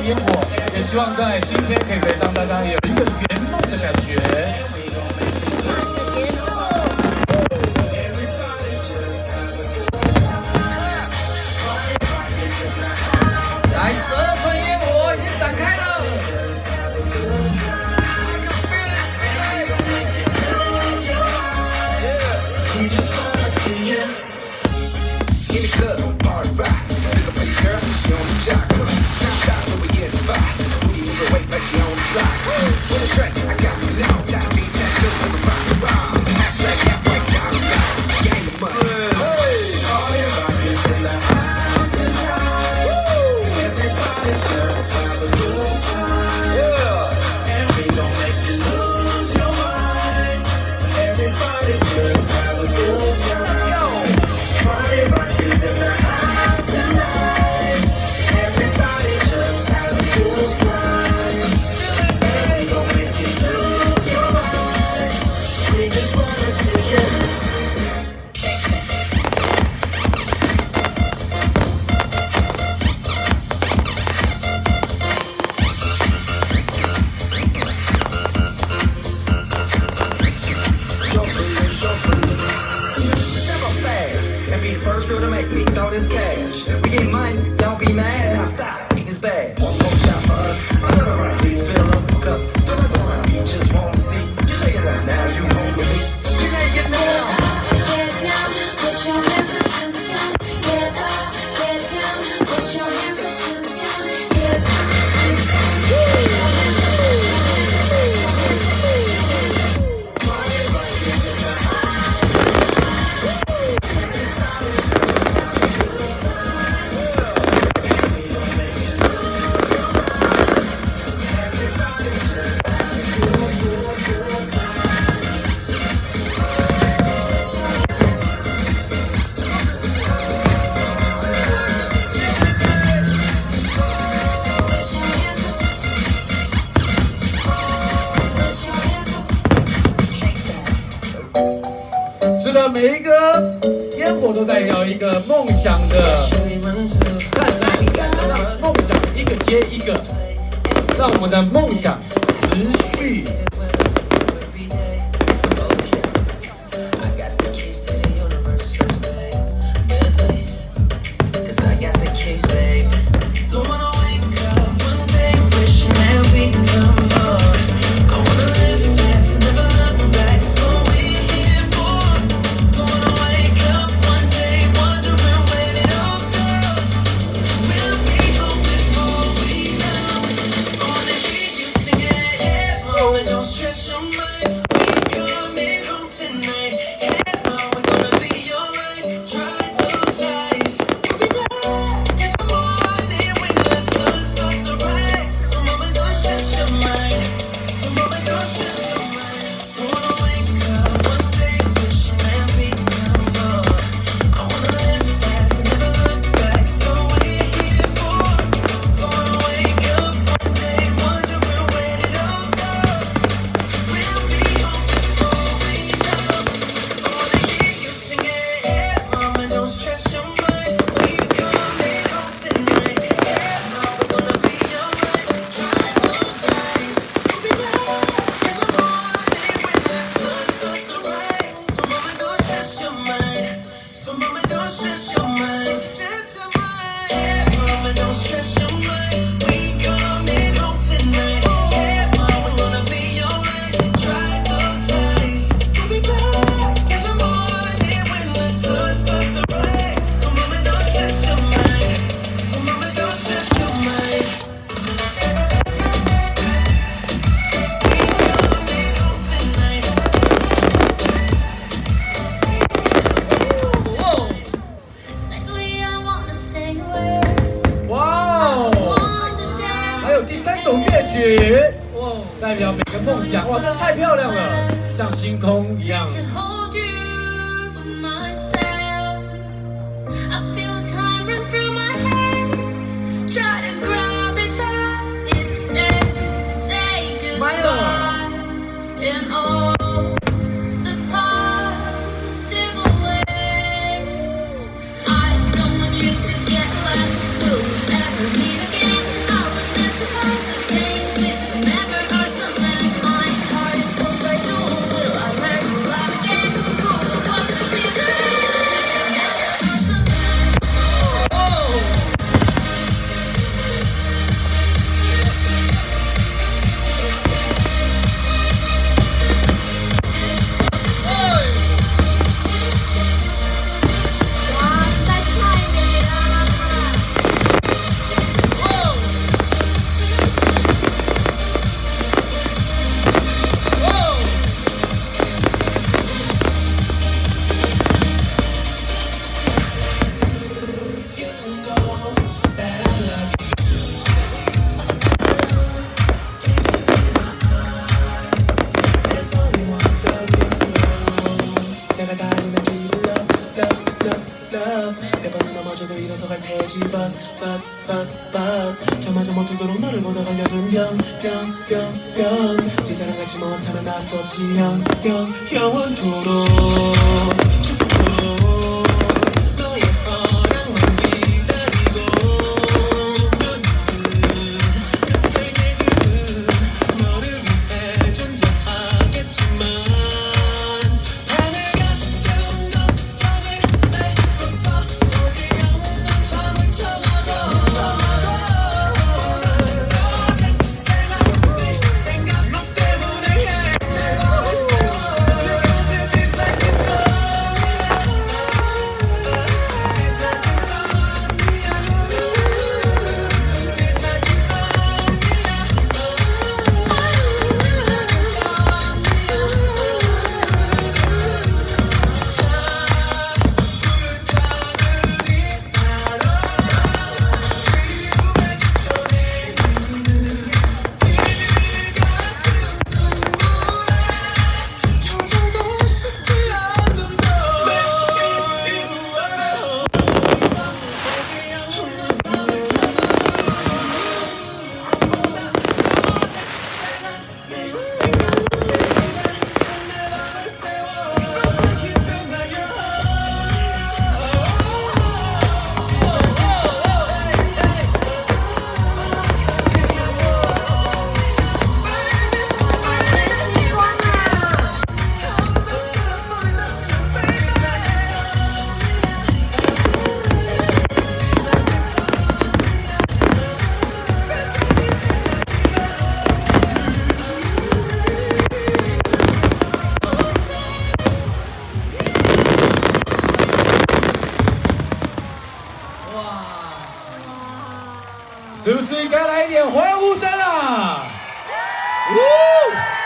烟火，也希望在今天可以让大家有一个圆梦的感觉。来，17寸烟火已经展开了。 She on the jock, non-stop when we in the spot. Booty moving weight like she on the block. With a track, I got some long time. Team tattoo, cause I'm rock the bomb. Act like time, gang of money. All everybody's in the house tonight. Everybody just have a good time. And we gon' make you lose your mind. Everybody just have a good time. Let's go. Party rock is in the house tonight. Everybody just have a good time. And we gon' make you lose your mind. We just wanna see you. 'Girl to make me throw this cash. We get money, don't be mad. Now stop, eating is bad. One more shot for us, another round. Please fill up a cup, throw us around. We just wanna see you shake it up. Now you home with me. You gotta get down. Get down, put your hands up to the sun. Get up, get down, put your hands up to the sun. Get up, to the sun. Put your hands up, put your hands up, put your hands up. Party right in the house.是的，每一个烟火都代表一个梦想的灿烂，让梦想一个接一个，让我们的梦想持续。代表每个梦想，哇，真的太漂亮了，像星空一样。몇 번은 넘어져도 일어서갈 테지 저마저 멈추도록 너를 보다 걸려둔 병 네 사랑같이 못하면 나 수 없지 영원토록 죽도록 너의 허락만 기다리고 내 세계는 너를 위해 존재하겠지만 하늘 같은 걱정을 내고서 오지 않는 잠을 적어줘是不是应该来一点欢呼声啊？呜！